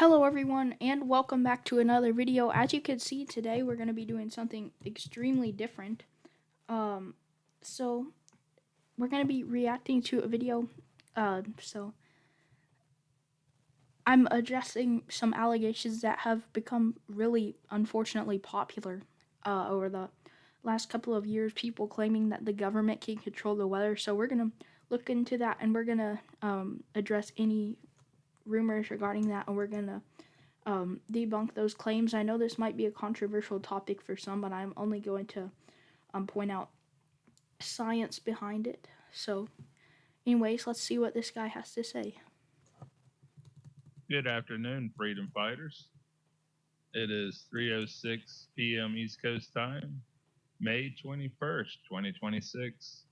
Hello everyone and welcome back to another video. As you can see today we're going to be doing something extremely different. Um so we're going to be reacting to a video. So I'm addressing some allegations that have become really unfortunately popular over the last couple of years, people claiming that the government can control the weather. So we're going to look into that, and we're going to address any rumors regarding that, and we're going to debunk those claims. I know this might be a controversial topic for some, but I'm only going to point out science behind it. So, anyways, let's see what this guy has to say. Good afternoon, freedom fighters. It is 3:06 p.m. East Coast time, May 21st, 2026.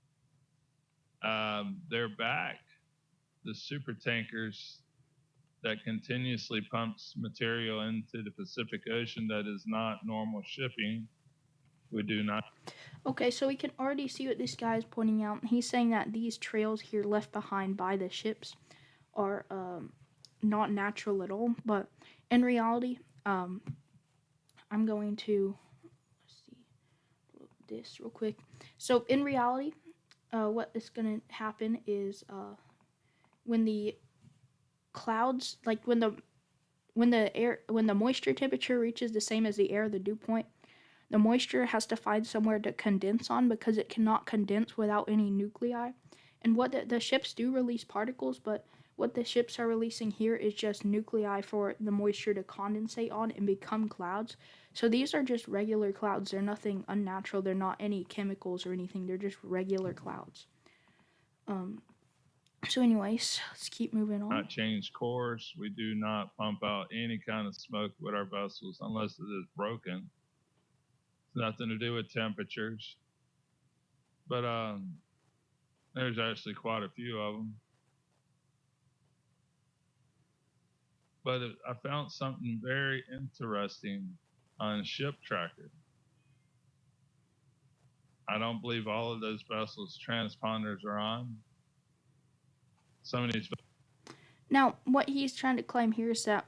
They're back. The super tankers that continuously pumps material into the Pacific Ocean that is not normal shipping. We do not. Okay, so we can already see what this guy is pointing out. He's saying that these trails here left behind by the ships are not natural at all, but in reality, I'm going to see this real quick. So in reality, what is going to happen is when the clouds, like when the moisture temperature reaches the same as the air, the dew point, the moisture has to find somewhere to condense on because it cannot condense without any nuclei. And what the ships do release particles, but what the ships are releasing here is just nuclei for the moisture to condensate on and become clouds. So these are just regular clouds. They're nothing unnatural. They're not any chemicals or anything. They're just regular clouds. So anyways, let's keep moving on. Not change course. We do not pump out any kind of smoke with our vessels unless it is broken. It's nothing to do with temperatures. But there's actually quite a few of them. But I found something very interesting on Ship Tracker. I don't believe all of those vessels transponders are on. Some of these. Now, what he's trying to claim here is that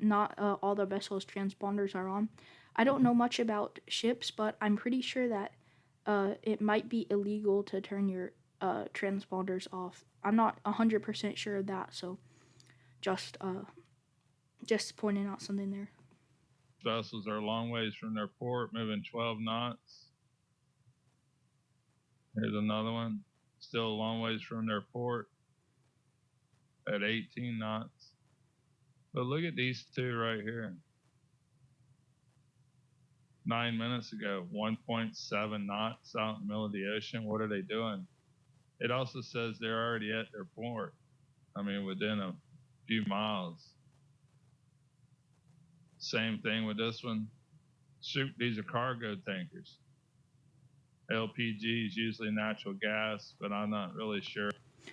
not all the vessels transponders are on. I don't know much about ships, but I'm pretty sure that it might be illegal to turn your transponders off. I'm not 100% sure of that, so just uh, just pointing out something there. Vessels are a long ways from their port, moving 12 knots. Here's another one, still a long ways from their port at 18 knots. But look at these two right here. 9 minutes ago, 1.7 knots out in the middle of the ocean. What are they doing? It also says they're already at their port. I mean, within a few miles. Same thing with this one. Shoot, these are cargo tankers. LPG is usually natural gas, but I'm not really sure.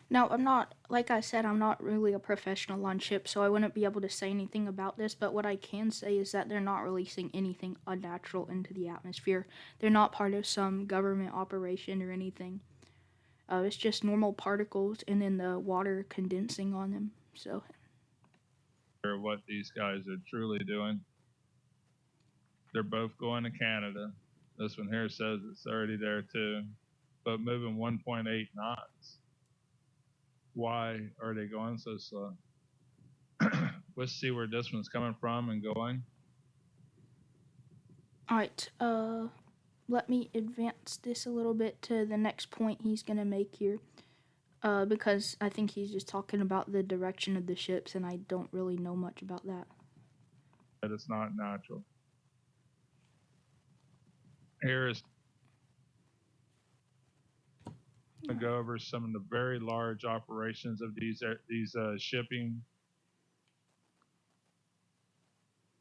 Now, I'm not, like I said, I'm not really a professional on ships, so I wouldn't be able to say anything about this, but what I can say is that they're not releasing anything unnatural into the atmosphere. They're not part of some government operation or anything. It's just normal particles and then the water condensing on them. So, What these guys are truly doing. They're both going to Canada. This one here says it's already there too, but moving 1.8 knots. Why are they going so slow? Let's see where this one's coming from and going. alright, let me advance this a little bit to the next point he's gonna make here. Because I think he's just talking about the direction of the ships, and I don't really know much about that. That it's not natural. Here is to go over some of the very large operations of these shipping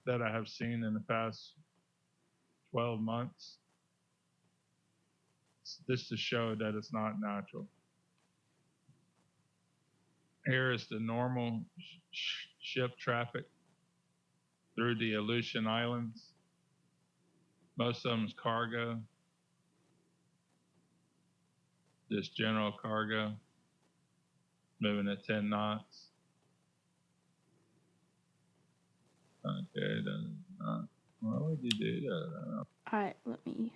that I have seen in the past 12 months. This to show that it's not natural. Here is the normal ship traffic through the Aleutian Islands. Most of them is cargo, just general cargo, moving at 10 knots. Okay, then. Why would you do that? Alright, let me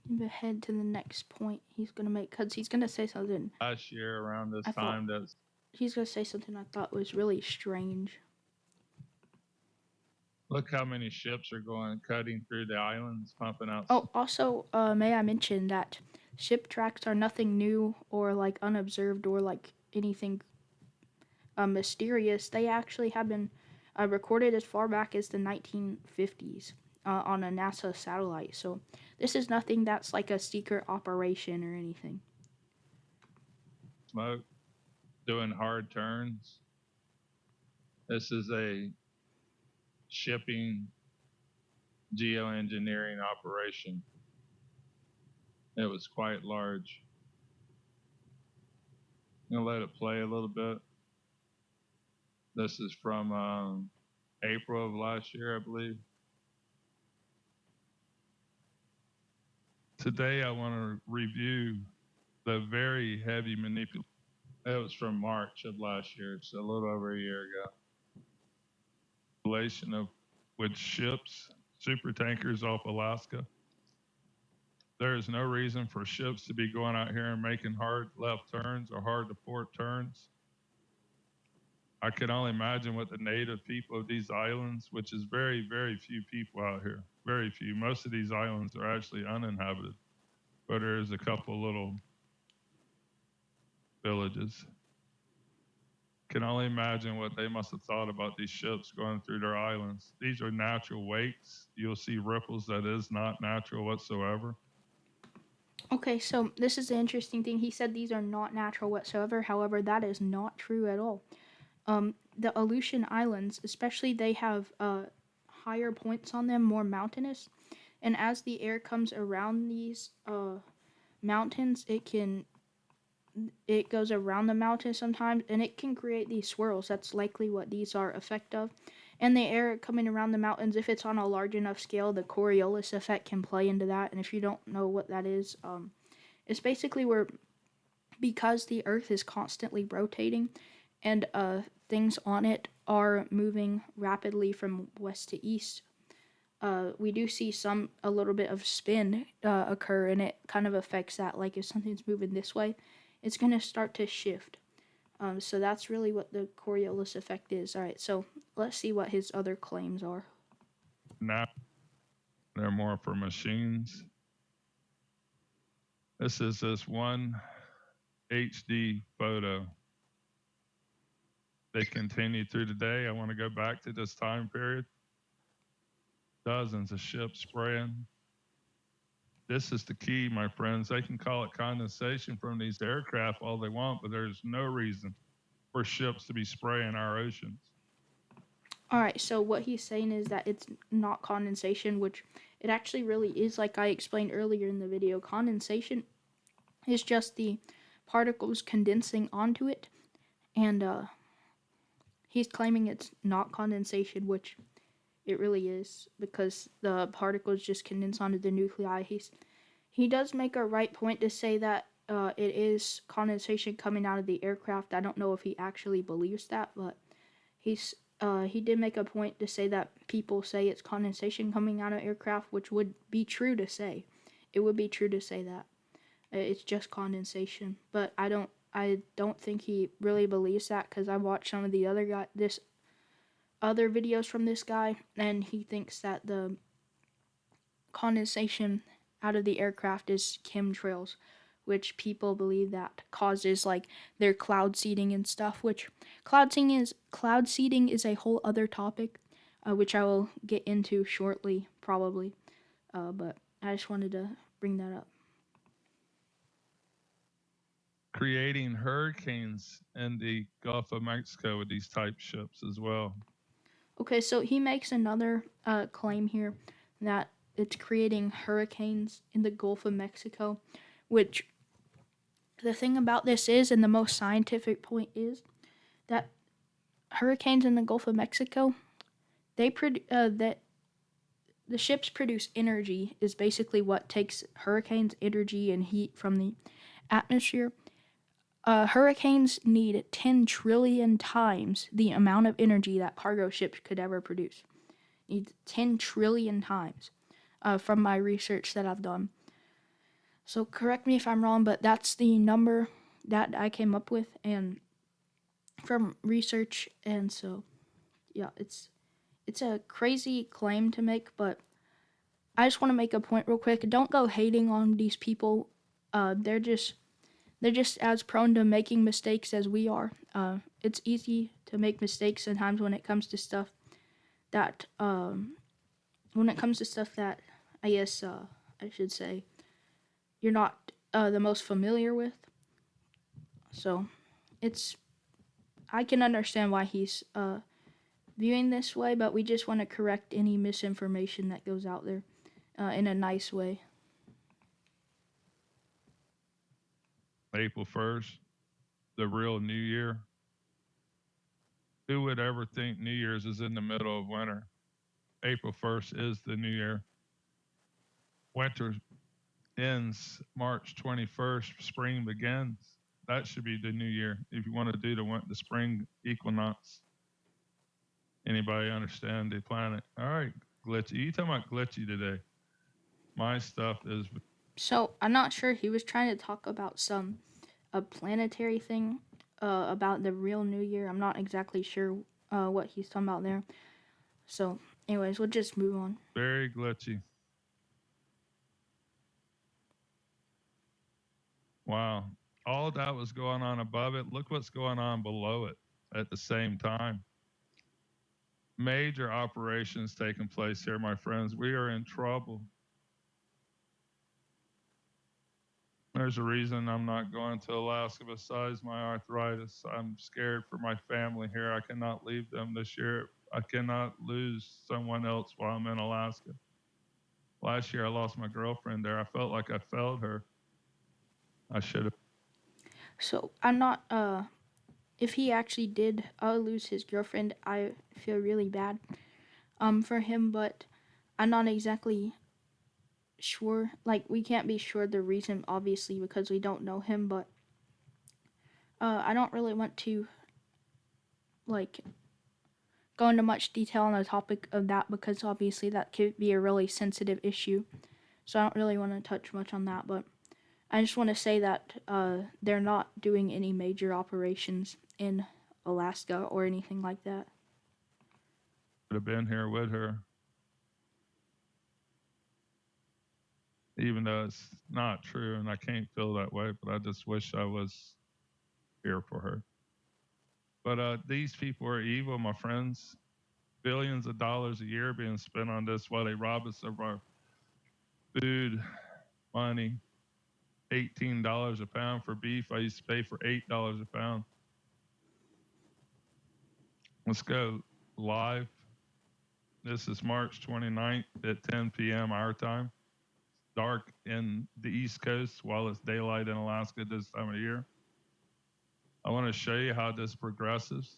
move ahead to the next point he's gonna make, because he's gonna say something. Last year around this I thought time, that's he's gonna say something I thought was really strange. look how many ships are going cutting through the islands, pumping out. Oh, also, may I mention that ship tracks are nothing new or like unobserved or like anything mysterious. They actually have been recorded as far back as the 1950s on a NASA satellite. So this is nothing that's like a secret operation or anything. Smoke doing hard turns. This is a shipping geoengineering operation. It was quite large. I'm gonna let it play a little bit. This is from April of last year, I believe. Today, I want to review the very heavy manipulation. It was from March of last year, so a little over a year ago. Manipulation of with ships, super tankers off Alaska. There is no reason for ships to be going out here and making hard left turns or hard to port turns. I can only imagine what the native people of these islands, which is very, very few people out here, very few. Most of these islands are actually uninhabited, but there's a couple little villages. Can only imagine what they must have thought about these ships going through their islands. These are natural wakes. You'll see ripples that is not natural whatsoever. Okay, so this is the interesting thing. He said these are not natural whatsoever. However, that is not true at all. The Aleutian Islands, especially, they have higher points on them, more mountainous, and as the air comes around these mountains, it goes around the mountain sometimes, and it can create these swirls. That's likely what these are effect of. And the air coming around the mountains, if it's on a large enough scale, the Coriolis effect can play into that. And if you don't know what that is, it's basically where, because the Earth is constantly rotating and things on it are moving rapidly from west to east, we do see a little bit of spin occur, and it kind of affects that. Like if something's moving this way, it's going to start to shift. So that's really what the Coriolis effect is. All right, so let's see what his other claims are. Now they're more for machines. This is this one HD photo. They continue through the day. I want to go back to this time period. Dozens of ships spraying. This is the key, my friends. They can call it condensation from these aircraft all they want, but there's no reason for ships to be spraying our oceans. All right, so what he's saying is that it's not condensation, which it actually really is. Like I explained earlier in the video, condensation is just the particles condensing onto it, and he's claiming it's not condensation, which it really is, because the particles just condense onto the nuclei. He does make a right point to say that it is condensation coming out of the aircraft. I don't know if he actually believes that, but he did make a point to say that people say it's condensation coming out of aircraft, which would be true to say. It would be true to say that it's just condensation, but I don't think he really believes that, because I watched some of the other videos from this guy, and he thinks that the condensation out of the aircraft is chemtrails, which people believe that causes like their cloud seeding and stuff. Which cloud seeding is a whole other topic, which I will get into shortly, probably. But I just wanted to bring that up. Creating hurricanes in the Gulf of Mexico with these type ships as well. Okay, so he makes another claim here that it's creating hurricanes in the Gulf of Mexico, which the thing about this is, and the most scientific point is, that hurricanes in the Gulf of Mexico, that the ships produce energy, is basically what takes hurricanes energy and heat from the atmosphere. Hurricanes need 10 trillion times the amount of energy that cargo ships could ever produce. Needs 10 trillion times, from my research that I've done. So correct me if I'm wrong, but that's the number that I came up with, and from research. And so yeah, it's a crazy claim to make, but I just want to make a point real quick. Don't go hating on these people. They're just as prone to making mistakes as we are. It's easy to make mistakes sometimes when it comes to stuff that I guess I should say you're not the most familiar with. So it's I can understand why he's viewing this way, but we just want to correct any misinformation that goes out there in a nice way. April 1st, the real New Year. Who would ever think New Year's is in the middle of winter? April 1st is the New Year. Winter ends March 21st, spring begins. That should be the New Year if you want to do the spring equinox. Anybody understand the planet? All right, glitchy. You talking about glitchy today? My stuff is. So I'm not sure, he was trying to talk about a planetary thing about the real New Year. I'm not exactly sure what he's talking about there. So, anyways, we'll just move on. Very glitchy. Wow. All that was going on above it. Look what's going on below it at the same time. Major operations taking place here, my friends. We are in trouble. There's a reason I'm not going to Alaska besides my arthritis. I'm scared for my family here. I cannot leave them this year. I cannot lose someone else while I'm in Alaska. Last year, I lost my girlfriend there. I felt like I failed her. I should have. So, I'm not, if he actually did lose his girlfriend, I feel really bad for him, but I'm not exactly sure. Like, we can't be sure the reason, obviously, because we don't know him, but I don't really want to, like, go into much detail on the topic of that because obviously that could be a really sensitive issue. So I don't really want to touch much on that, but I just want to say that they're not doing any major operations in Alaska or anything like that. Have been here with her, even though it's not true, and I can't feel that way. But I just wish I was here for her. But these people are evil, my friends. Billions of dollars a year being spent on this while they rob us of our food, money. $18 a pound for beef. I used to pay for $8 a pound. Let's go live. This is March 29th at 10 p.m. our time. Dark in the East Coast while it's daylight in Alaska this time of year. I want to show you how this progresses.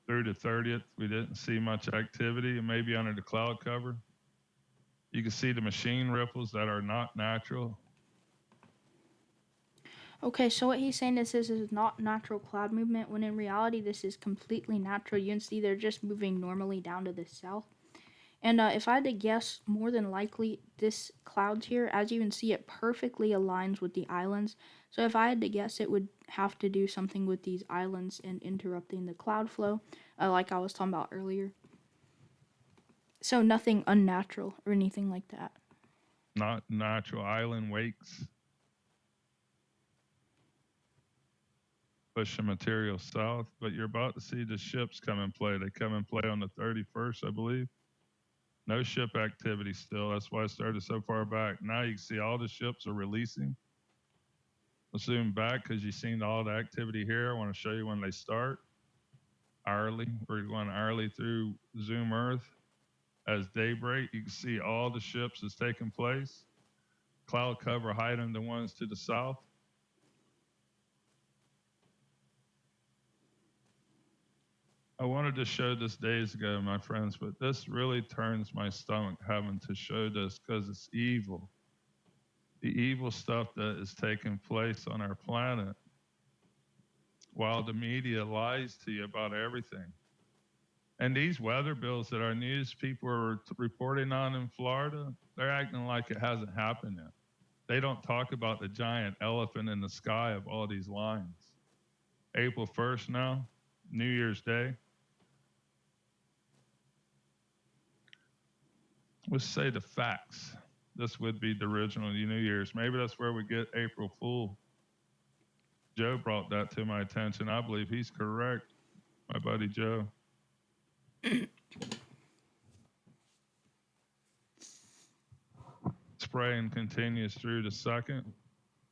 Through the 30th, we didn't see much activity, and maybe under the cloud cover. You can see the machine ripples that are not natural. Okay, so what he's saying is this is not natural cloud movement, when in reality this is completely natural. You can see they're just moving normally down to the south. And if I had to guess, more than likely this clouds here, as you can see, it perfectly aligns with the islands. So if I had to guess, it would have to do something with these islands and interrupting the cloud flow, like I was talking about earlier. So nothing unnatural or anything like that. Not natural island wakes. Push the material south, but you're about to see the ships come in play. They come in play on the 31st, I believe. No ship activity still. That's why I started so far back. Now you can see all the ships are releasing. Let's zoom back because you've seen all the activity here. I want to show you when they start. Hourly. We're going hourly through Zoom Earth. As daybreak, you can see all the ships is taking place. Cloud cover hiding the ones to the south. I wanted to show this days ago, my friends, but this really turns my stomach having to show this because it's evil. The evil stuff that is taking place on our planet while the media lies to you about everything. And these weather bills that our news people are reporting on in Florida, they're acting like it hasn't happened yet. They don't talk about the giant elephant in the sky of all these lines. April 1st now, New Year's Day. Let's say the facts. This would be the original New Year's. Maybe that's where we get April Fool. Joe brought that to my attention. I believe he's correct, my buddy Joe. Spraying continues through the second.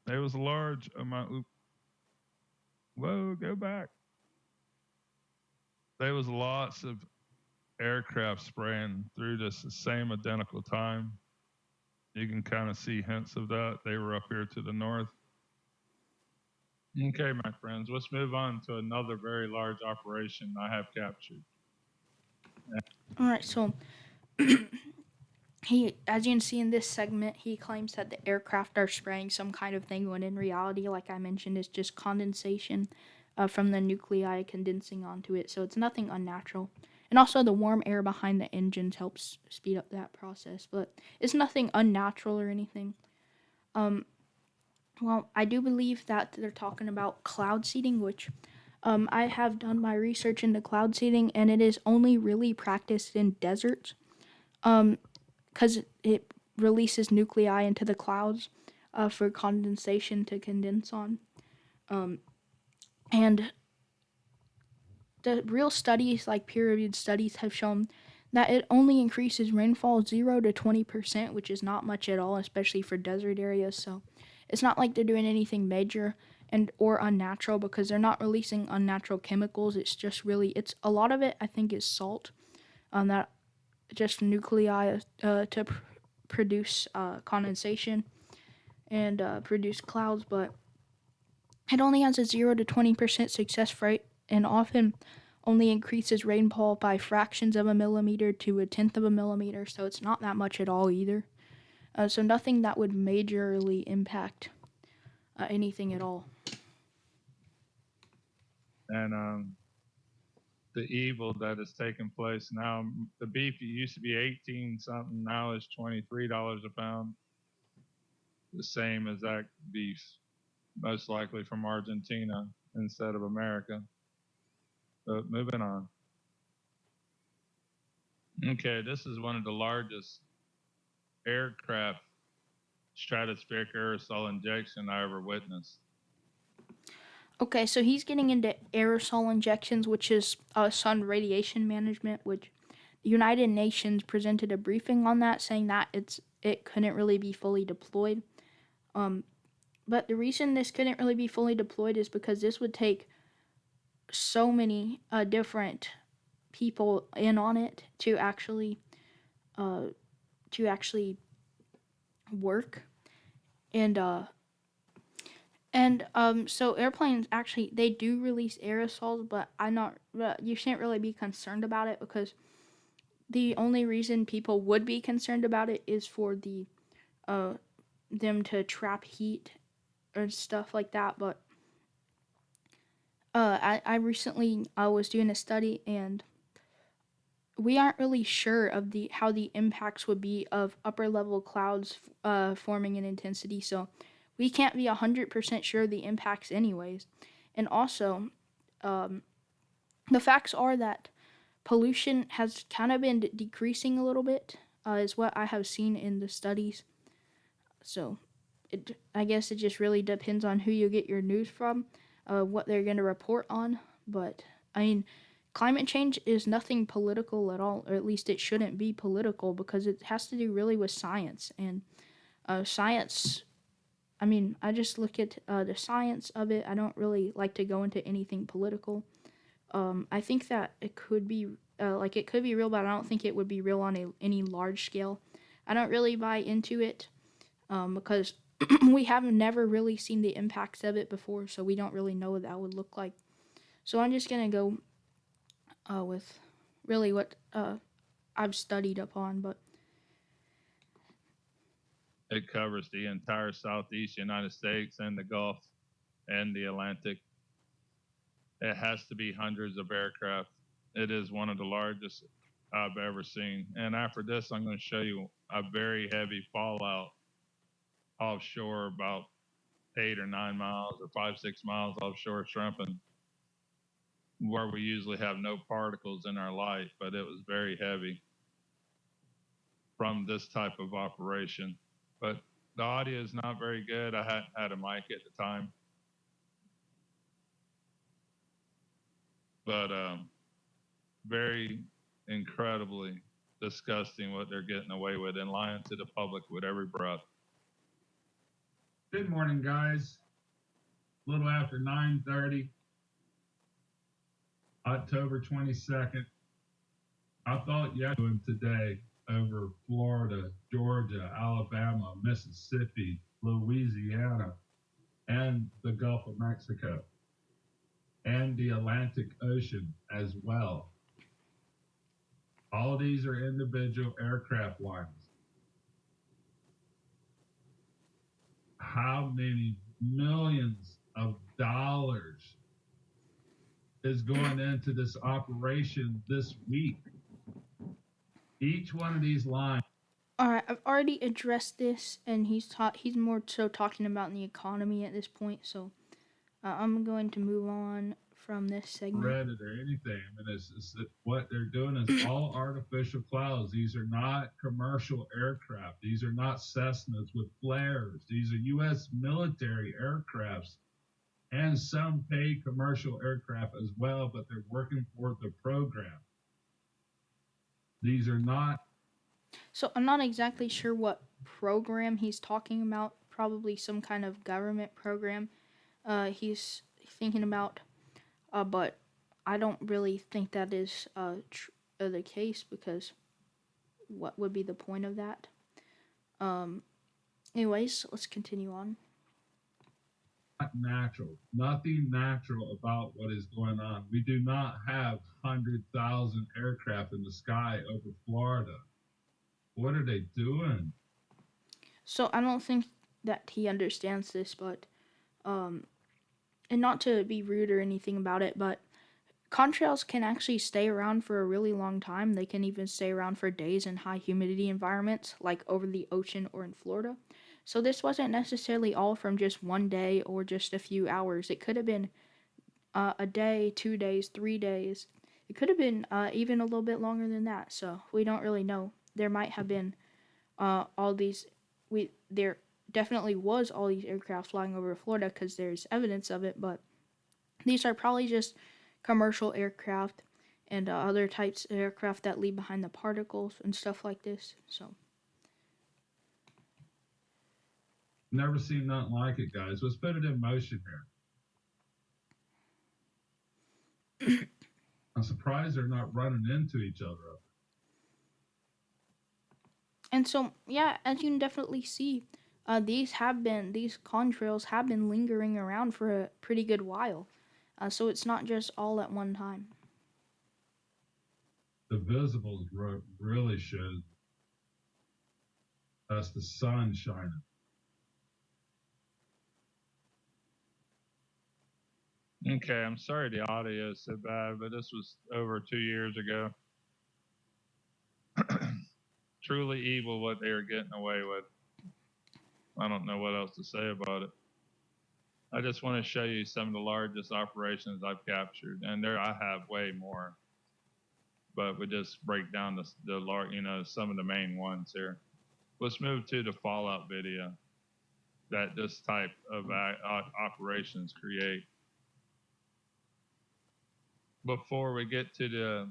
There was a large amount. Whoa, go back. There was lots of aircraft spraying through this the same identical time. You can kind of see hints of that. They were up here to the north. Okay, my friends, let's move on to another very large operation I have captured. All right, so he, as you can see in this segment, he claims that the aircraft are spraying some kind of thing when in reality, like I mentioned, it's just condensation from the nuclei condensing onto it. So it's nothing unnatural. And also, the warm air behind the engines helps speed up that process, but it's nothing unnatural or anything. Um, well, I do believe that they're talking about cloud seeding, which I have done my research into cloud seeding, and it is only really practiced in deserts. Because it releases nuclei into the clouds for condensation to condense on. Um, and the real studies, like peer-reviewed studies, have shown that it only increases rainfall 0 to 20%, which is not much at all, especially for desert areas. So it's not like they're doing anything major and or unnatural because they're not releasing unnatural chemicals. It's just really, it's a lot of it. I think is salt, that just nuclei to produce condensation and produce clouds, but it only has a 0 to 20% success rate and often only increases rainfall by fractions of a millimeter to a tenth of a millimeter, so it's not that much at all either. So nothing that would majorly impact anything at all. And the evil that is taking place now, the beef used to be 18 something, now is $23 a pound. The same exact beef, most likely from Argentina instead of America. But moving on. Okay, this is one of the largest aircraft stratospheric aerosol injection I ever witnessed. Okay, so he's getting into aerosol injections, which is sun radiation management, which the United Nations presented a briefing on that, saying that it couldn't really be fully deployed. But the reason this couldn't really be fully deployed is because this would take so many different people in on it uh, to actually work, and so airplanes actually they do release aerosols, but you shouldn't really be concerned about it because the only reason people would be concerned about it is for the uh them to trap heat or stuff like that. But I recently was doing a study, and we aren't really sure of the how the impacts would be of upper level clouds forming in intensity. So we can't be 100% sure of the impacts anyways. And also, um, the facts are that pollution has kind of been decreasing a little bit, is what I have seen in the studies. So I guess it just really depends on who you get your news from, what they're going to report on. But I mean, climate change is nothing political at all, or at least it shouldn't be political because it has to do really with science. And science, I mean, I just look at the science of it. I don't really like to go into anything political. I think that it could be it could be real, but I don't think it would be real on any large scale. I don't really buy into it because we have never really seen the impacts of it before, so we don't really know what that would look like. So I'm just gonna go with really what I've studied upon, but It covers the entire southeast United States and the Gulf and the Atlantic. It has to be hundreds of aircraft. It is one of the largest I've ever seen. And after this, I'm going to show you a very heavy fallout offshore, about 8 or 9 miles or 5, 6 miles offshore shrimping, where we usually have no particles in our light, but it was very heavy from this type of operation. But the audio is not very good. I hadn't had a mic at the time. But very incredibly disgusting what they're getting away with and lying to the public with every breath. Good morning, guys. A little after 9:30, October 22nd. I thought doing today over Florida, Georgia, Alabama, Mississippi, Louisiana, and the Gulf of Mexico, and the Atlantic Ocean as well. All these are individual aircraft lines. How many millions of dollars is going into this operation this week? Each one of these lines. all right, I've already addressed this, and he's more so talking about the economy at this point. So I'm going to move on from this segment. Reddit or anything. I mean, it's what they're doing is all artificial clouds. These are not commercial aircraft. These are not Cessnas with flares. These are U.S. military aircrafts and some paid commercial aircraft as well, but they're working for the program. These are not. So I'm not exactly sure what program he's talking about. Probably some kind of government program he's thinking about. But I don't really think that is the case, because what would be the point of that? Anyways, let's continue on. Natural. Nothing natural about what is going on. We do not have 100,000 aircraft in the sky over Florida. What are they doing? So I don't think that he understands this, but and not to be rude or anything about it, but contrails can actually stay around for a really long time. They can even stay around for days in high humidity environments, like over the ocean or in Florida. So this wasn't necessarily all from just one day or just a few hours. It could have been a day, 2 days, 3 days. It could have been even a little bit longer than that. So we don't really know. There might have been all these. There definitely was all these aircraft flying over Florida, because there's evidence of it. But these are probably just commercial aircraft and other types of aircraft that leave behind the particles and stuff like this. So never seen nothing like it, guys. Let's put it in motion here. I'm surprised they're not running into each other. And so, yeah, as you can definitely see, these contrails have been lingering around for a pretty good while. So it's not just all at one time. The visibles really shows us the sun shining. Okay, I'm sorry the audio is so bad, but this was over 2 years ago. Truly evil what they are getting away with. I don't know what else to say about it. I just want to show you some of the largest operations I've captured, and there I have way more. But we just break down some of the main ones here. Let's move to the fallout video that this type of operations create. Before we get to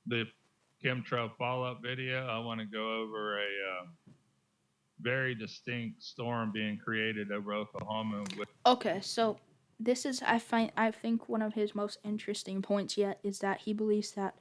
the chemtrail fallout video, I want to go over a very distinct storm being created over Oklahoma. Okay, so this is I think one of his most interesting points yet is that he believes that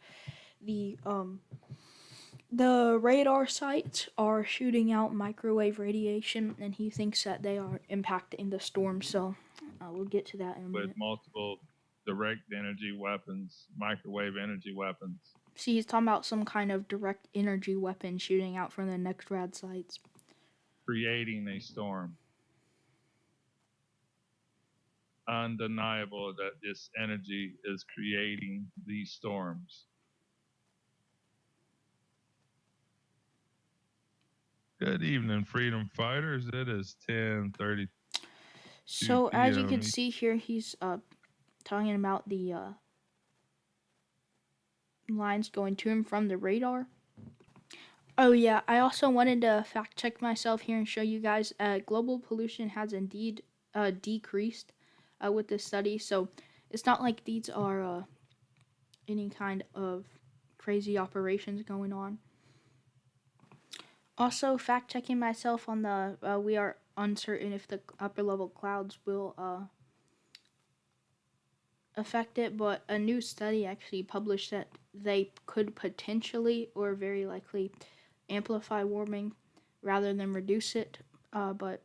the radar sites are shooting out microwave radiation, and he thinks that they are impacting the storm. So we'll get to that in a minute. With multiple direct energy weapons, microwave energy weapons. See, he's talking about some kind of direct energy weapon shooting out from the NextRad sites. Creating a storm. Undeniable that this energy is creating these storms. Good evening, freedom fighters. It is 10:30. So as you can PM. see here, he's talking about the lines going to and from the radar. Oh yeah, I also wanted to fact check myself here and show you guys global pollution has indeed decreased with this study. So it's not like these are any kind of crazy operations going on. Also, fact checking myself on the we are uncertain if the upper level clouds will affect it, but a new study actually published that they could potentially or very likely amplify warming rather than reduce it. But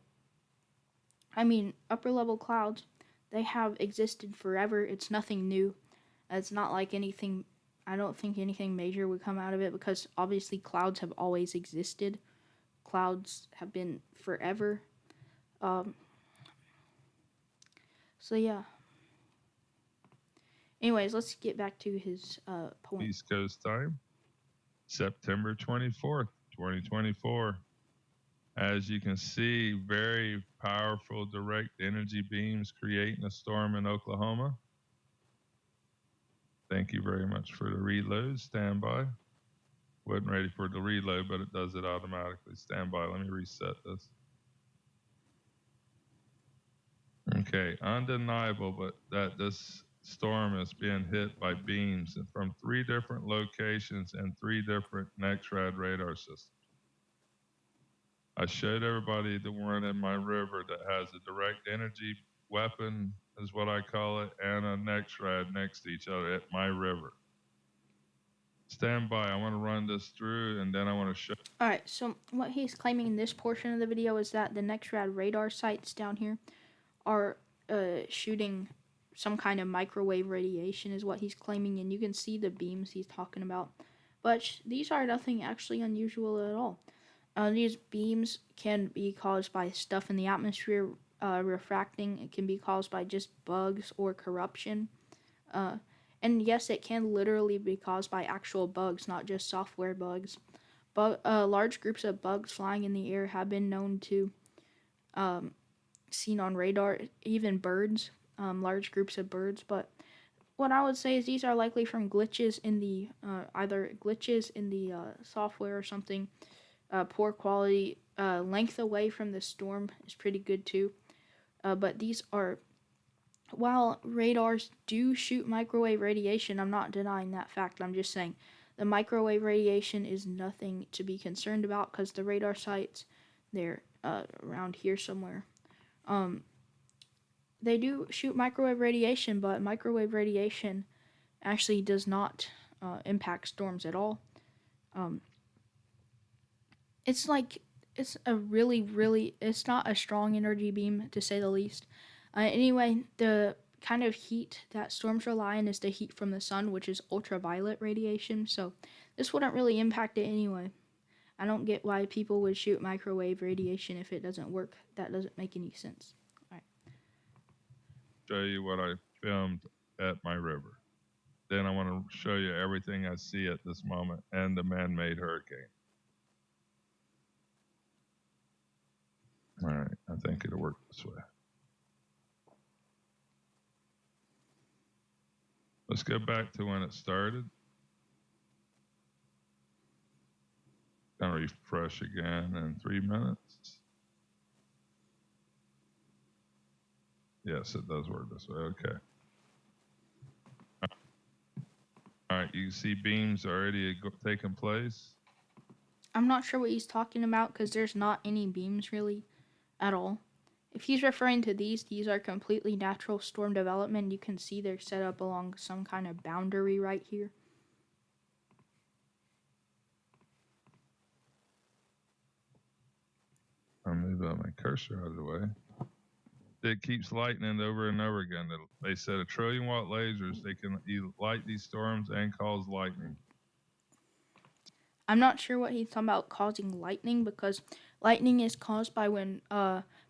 I mean, upper level clouds, they have existed forever. It's nothing new. It's not like anything. I don't think anything major would come out of it because obviously clouds have always existed. Clouds have been forever. So yeah. Anyways, let's get back to his point. East Coast time, September 24th, 2024. As you can see, very powerful direct energy beams creating a storm in Oklahoma. Thank you very much for the reload. Stand by. Wasn't ready for the reload, but it does it automatically. Stand by. Let me reset this. Okay, undeniable, but that this storm is being hit by beams from 3 different locations and 3 different NextRad radar systems. I showed everybody the one in my river that has a direct energy weapon, is what I call it, and a NextRad next to each other at my river. Stand by. I want to run this through, and then I want to show. Alright, so what he's claiming in this portion of the video is that the NextRad radar sites down here are shooting some kind of microwave radiation is what he's claiming, and you can see the beams he's talking about. But these are nothing actually unusual at all. These beams can be caused by stuff in the atmosphere refracting. It can be caused by just bugs or corruption. And yes, it can literally be caused by actual bugs, not just software bugs. Large groups of bugs flying in the air have been known to seen on radar, even birds, large groups of birds. But what I would say is these are likely from glitches in the either glitches in the software or something. Poor quality, length away from the storm is pretty good too. But these are, while radars do shoot microwave radiation, I'm not denying that fact. I'm just saying the microwave radiation is nothing to be concerned about because the radar sites, they're around here somewhere. They do shoot microwave radiation, but microwave radiation actually does not impact storms at all. It's like it's a really it's not a strong energy beam to say the least. Anyway, the kind of heat that storms rely on is the heat from the sun, which is ultraviolet radiation. So this wouldn't really impact it anyway. I don't get why people would shoot microwave radiation if it doesn't work. That doesn't make any sense. All right. Show you what I filmed at my river. Then I want to show you everything I see at this moment and the man-made hurricane. All right, I think it'll work this way. Let's go back to when it started. Gonna refresh again in 3 minutes. Yes, it does work this way. Okay. All right, you can see beams already taking place. I'm not sure what he's talking about because there's not any beams really at all. If he's referring to these are completely natural storm development. You can see they're set up along some kind of boundary right here. I'll move my cursor out of the way. It keeps lightning over and over again. They said 1 trillion watt lasers, they can light these storms and cause lightning. I'm not sure what he's talking about causing lightning, because lightning is caused by when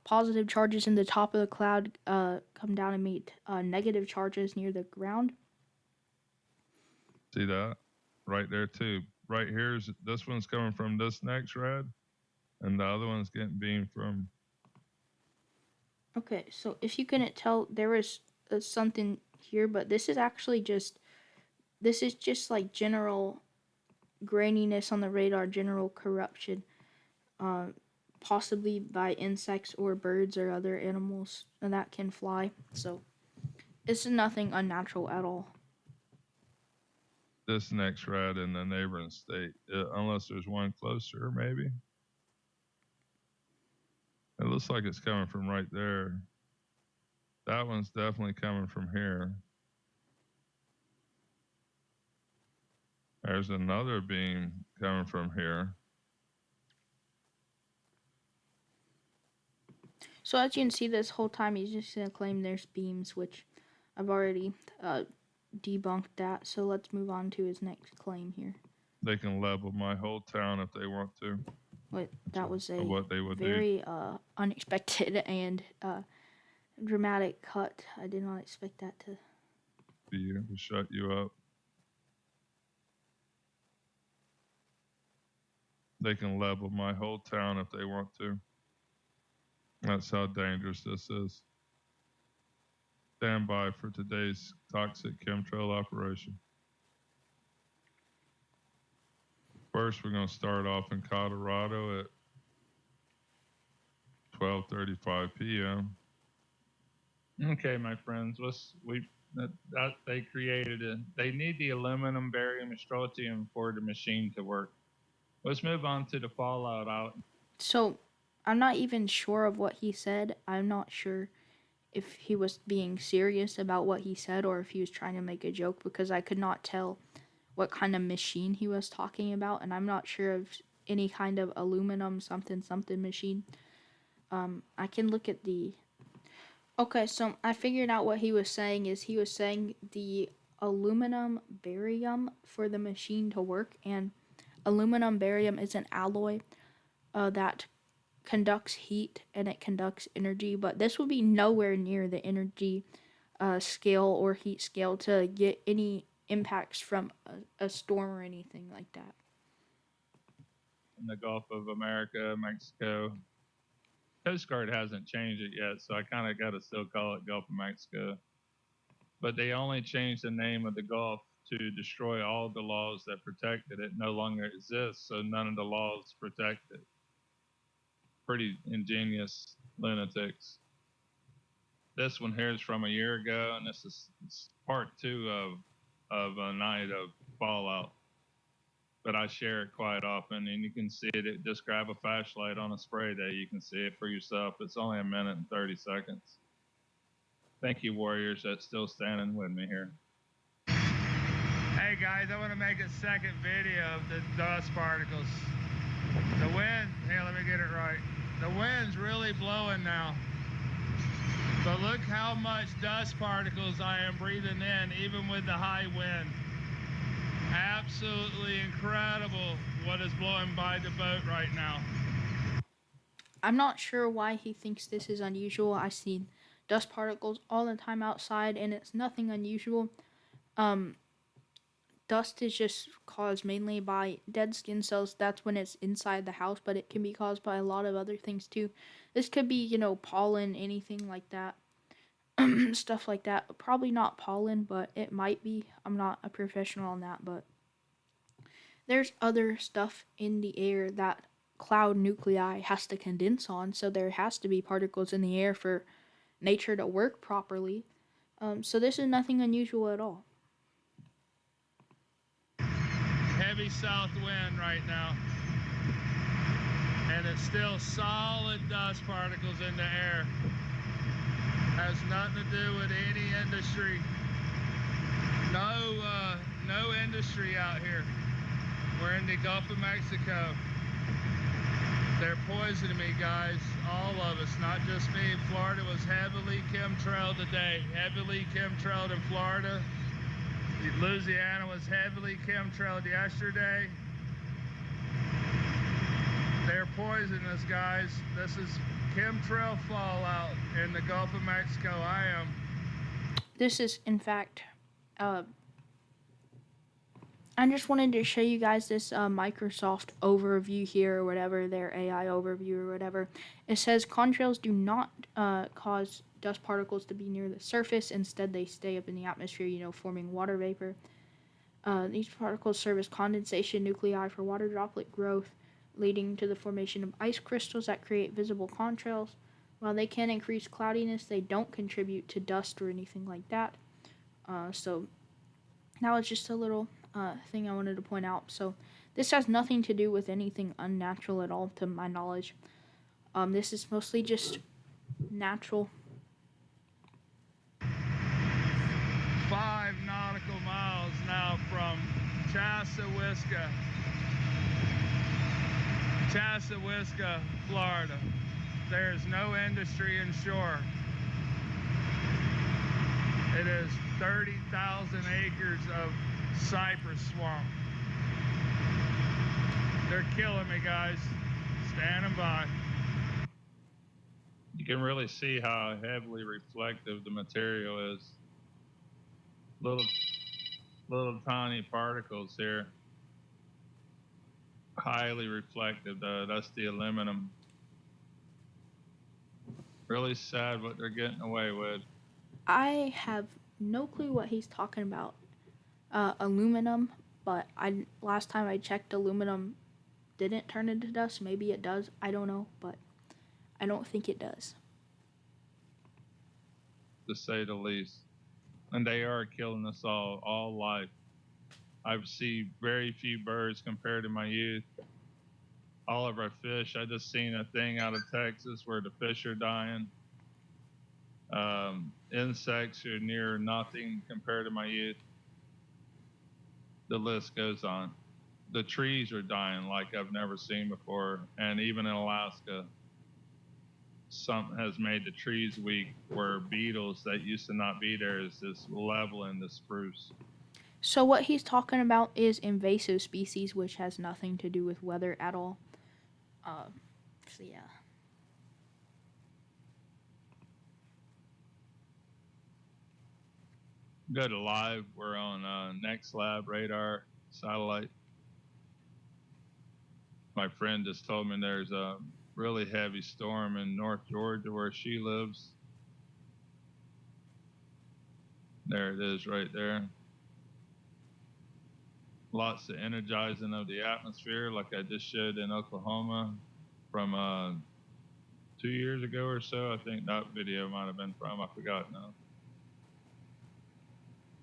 positive charges in the top of the cloud come down and meet negative charges near the ground. See that? Right there too. Right here's this one's coming from this next red, and the other one's getting beamed from. Okay, so if you couldn't tell, there was something here, but this is just like general graininess on the radar, general corruption, possibly by insects or birds or other animals that can fly. So this is nothing unnatural at all. This next red in the neighboring state, unless there's one closer, maybe. It looks like it's coming from right there. That one's definitely coming from here. There's another beam coming from here. So as you can see, this whole time he's just going to claim there's beams, which I've already debunked that. So let's move on to his next claim here. They can level my whole town if they want to. Wait, that was a what they would very unexpected and dramatic cut. I did not expect that to shut you up. They can level my whole town if they want to. That's how dangerous this is. Stand by for today's toxic chemtrail operation. First, we're going to start off in Colorado at 12:35 p.m. Okay, my friends, they created it. They need the aluminum, barium, and strontium for the machine to work. Let's move on to the fallout out. So, I'm not even sure of what he said. I'm not sure if he was being serious about what he said or if he was trying to make a joke, because I could not tell what kind of machine he was talking about, and I'm not sure of any kind of aluminum something machine. I can look at the... Okay, so I figured out what he was saying is he was saying the aluminum barium for the machine to work, and aluminum barium is an alloy that conducts heat and it conducts energy, but this would be nowhere near the energy scale or heat scale to get any impacts from a storm or anything like that. In the Gulf of America, Mexico. Coast Guard hasn't changed it yet, so I kind of got to still call it Gulf of Mexico. But they only changed the name of the Gulf to destroy all the laws that protected it. No longer exists, so none of the laws protect it. Pretty ingenious lunatics. This one here is from a year ago, and this is part 2 of a night of fallout. But I share it quite often, and you can see it. Just grab a flashlight on a spray day. You can see it for yourself. It's only 1 minute and 30 seconds. Thank you, warriors, that's still standing with me here. Hey guys, I want to make a second video of the dust particles. The wind, here, let me get it right. The wind's really blowing now. But look how much dust particles I am breathing in, even with the high wind. Absolutely incredible what is blowing by the boat right now. I'm not sure why he thinks this is unusual. I see dust particles all the time outside, and it's nothing unusual. Dust is just caused mainly by dead skin cells. That's when it's inside the house, but it can be caused by a lot of other things too. This could be, pollen, anything like that. Stuff like that. Probably not pollen, but it might be. I'm not a professional on that, but there's other stuff in the air that cloud nuclei has to condense on, so there has to be particles in the air for nature to work properly. So this is nothing unusual at all. Heavy south wind right now. And it's still solid dust particles in the air. Has nothing to do with any industry. No industry out here. We're in the Gulf of Mexico. They're poisoning me, guys. All of us, not just me. Florida was heavily chemtrailed today. Heavily chemtrailed in Florida. Louisiana was heavily chemtrailed yesterday. They're poisoning us, guys. This is chemtrail fallout in the Gulf of Mexico. I am. This is, in fact, I just wanted to show you guys this Microsoft overview here, or whatever, their AI overview or whatever. It says contrails do not cause dust particles to be near the surface. Instead, they stay up in the atmosphere, forming water vapor. These particles serve as condensation nuclei for water droplet growth, leading to the formation of ice crystals that create visible contrails. While they can increase cloudiness, they don't contribute to dust or anything like that. So that was just a little thing I wanted to point out. So this has nothing to do with anything unnatural at all, to my knowledge. This is mostly just natural. 5 nautical miles now from Chassahowiska, Florida. There's no industry inshore. It is 30,000 acres of cypress swamp. They're killing me, guys. Standing by. You can really see how heavily reflective the material is. Little tiny particles here. Highly reflective, though. That's the aluminum. Really sad what they're getting away with. I have no clue what he's talking about. Aluminum, but last time I checked, aluminum didn't turn into dust. Maybe it does. I don't know, but I don't think it does. To say the least. And they are killing us all life. I've seen very few birds compared to my youth. All of our fish, I just seen a thing out of Texas where the fish are dying. Insects are near nothing compared to my youth. The list goes on. The trees are dying like I've never seen before. And even in Alaska, something has made the trees weak, where beetles that used to not be there is just leveling the spruce. So what he's talking about is invasive species, which has nothing to do with weather at all. So yeah. Go to live. We're on Next Lab radar satellite. My friend just told me there's a really heavy storm in North Georgia where she lives. There it is right there. Lots of energizing of the atmosphere, like I just showed in Oklahoma from 2 years ago or so. I think that video might have been from, I forgot now.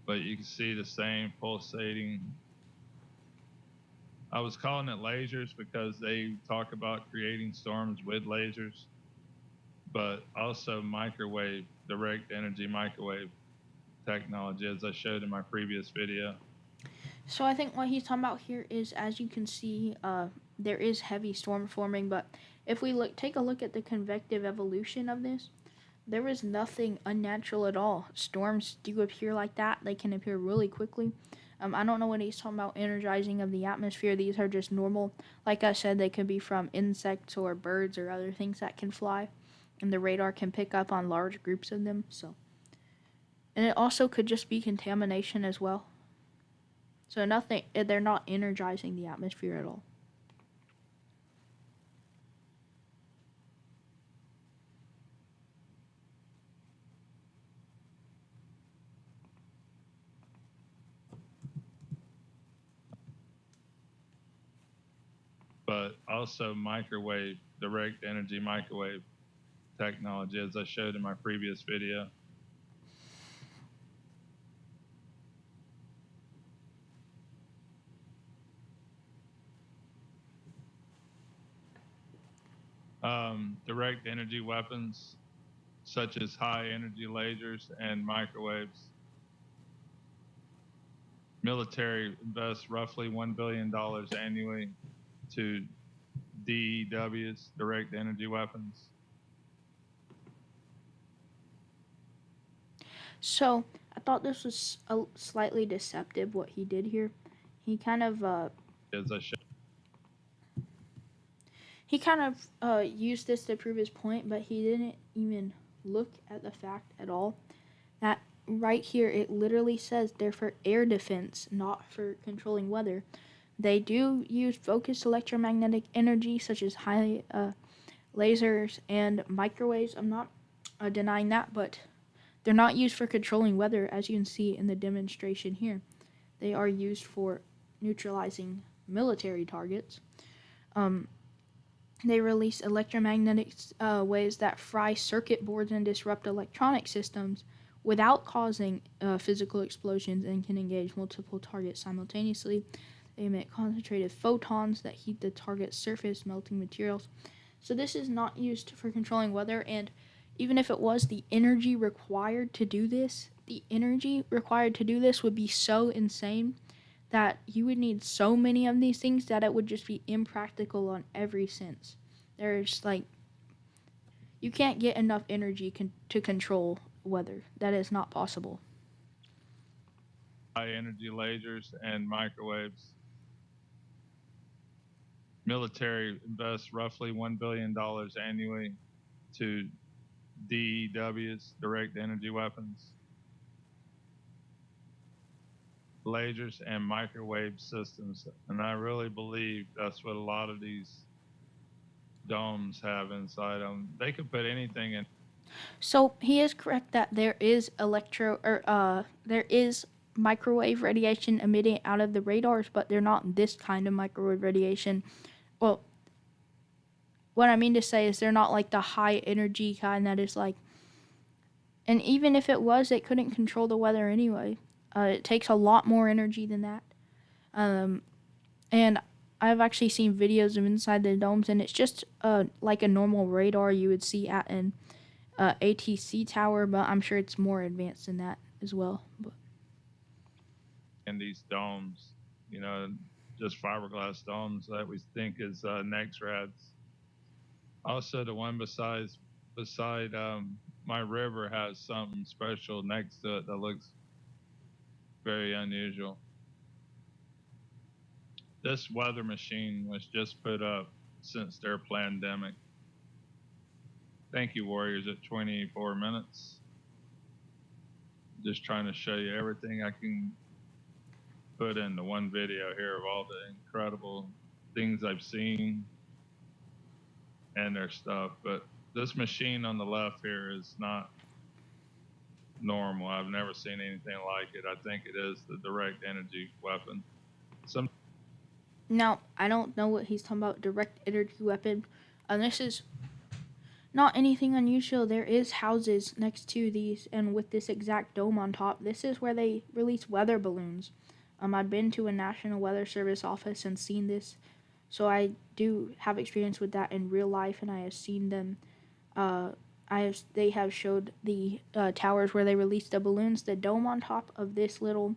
But you can see the same pulsating. I was calling it lasers because they talk about creating storms with lasers, but also microwave, direct energy microwave technology, as I showed in my previous video. So I think what he's talking about here is, as you can see, there is heavy storm forming, but if we take a look at the convective evolution of this, there is nothing unnatural at all. Storms do appear like that. They can appear really quickly. I don't know what he's talking about energizing of the atmosphere. These are just normal. Like I said, they could be from insects or birds or other things that can fly, and the radar can pick up on large groups of them. So, and it also could just be contamination as well. So nothing, they're not energizing the atmosphere at all. But also microwave, direct energy microwave technology, as I showed in my previous video. Direct energy weapons, such as high energy lasers and microwaves. Military invests roughly $1 billion annually to DEWs, direct energy weapons. So I thought this was slightly deceptive what he did here. He kind of As I should. used this to prove his point, but he didn't even look at the fact at all that right here it literally says they're for air defense, not for controlling weather. They do use focused electromagnetic energy such as high lasers and microwaves. I'm not denying that, but they're not used for controlling weather, as you can see in the demonstration here. They are used for neutralizing military targets. They release electromagnetic waves that fry circuit boards and disrupt electronic systems without causing physical explosions and can engage multiple targets simultaneously. They emit concentrated photons that heat the target's surface, melting materials. So this is not used for controlling weather, and even if it was, the energy required to do this would be so insane that you would need so many of these things that it would just be impractical on every sense. There's you can't get enough energy to control weather. That is not possible. High energy lasers and microwaves. Military invests roughly $1 billion annually to DEWs, direct energy weapons, lasers, and microwave systems. And I really believe that's what a lot of these domes have inside them. They could put anything in. So he is correct that there is there is microwave radiation emitting out of the radars, but they're not this kind of microwave radiation. Well, what I mean to say is they're not like the high energy kind that is like, and even if it was, it couldn't control the weather anyway. It takes a lot more energy than that. And I've actually seen videos of inside the domes, and it's just like a normal radar you would see at an ATC tower, but I'm sure it's more advanced than that as well. But In these domes, just fiberglass domes that we think is NEXRADs. Also, the one beside my river has something special next to it that looks very unusual. This weather machine was just put up since their pandemic. Thank you, Warriors, at 24 minutes. Just trying to show you everything I can put into one video here of all the incredible things I've seen and their stuff. But this machine on the left here is not normal. I've never seen anything like it. I think it is the direct energy weapon. now I don't know what he's talking about, direct energy weapon. This is not anything unusual. There is houses next to these, and with this exact dome on top, this is where they release weather balloons. I've been to a National Weather Service office and seen this, so I do have experience with that in real life, and I have seen them. They have showed the towers where they release the balloons. The dome on top of this little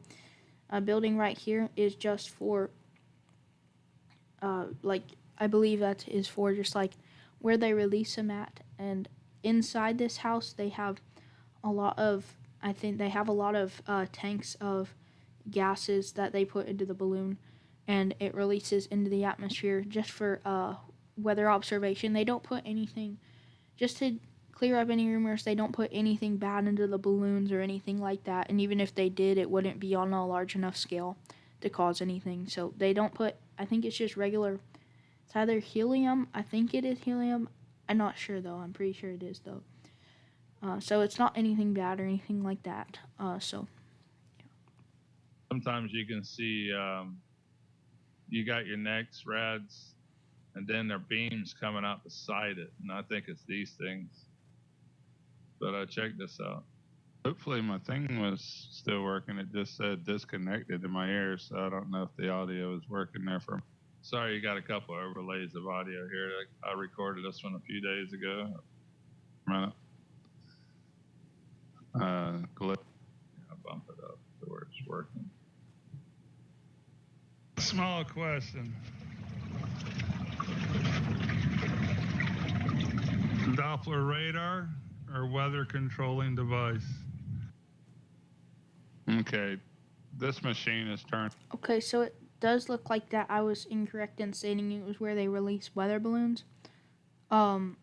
building right here is just for, I believe that is for just like where they release them at. And inside this house, they have a lot of, I think they have a lot of tanks of gases that they put into the balloon, and it releases into the atmosphere just for weather observation. They don't put anything, just to clear up any rumors, they don't put anything bad into the balloons or anything like that. And even if they did, it wouldn't be on a large enough scale to cause anything. So they don't put, I think it's just regular, it's either helium, I think it is helium. I'm not sure though, I'm pretty sure it is though. So it's not anything bad or anything like that. Sometimes you can see you got your NEXRADs, and then there are beams coming out beside it, and I think it's these things. But check this out. Hopefully my thing was still working. It just said disconnected in my ear, so I don't know if the audio is working there for me. Sorry, you got a couple overlays of audio here. I recorded this one a few days ago. I'll bump it up to where it's working. Small question. Doppler radar or weather controlling device? Okay, this machine is turned. Okay, so it does look like that I was incorrect in saying it was where they release weather balloons. I'm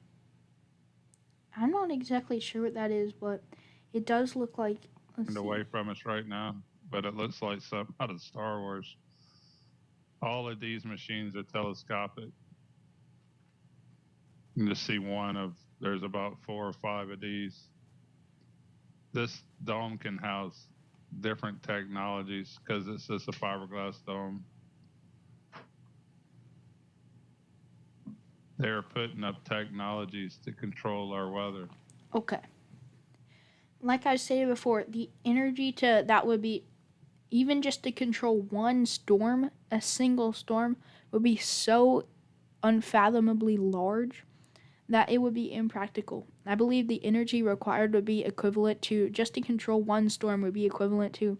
not exactly sure what that is, but it does look like. Let's see. Away from us right now, but it looks like something out of Star Wars. All of these machines are telescopic. You can just see one of, there's about 4 or 5 of these. This dome can house different technologies because it's just a fiberglass dome. They're putting up technologies to control our weather. Okay. Like I stated before, the energy to that would be, even just to control one storm, a single storm, would be so unfathomably large that it would be impractical. I believe the energy required would be equivalent to, just to control one storm, would be equivalent to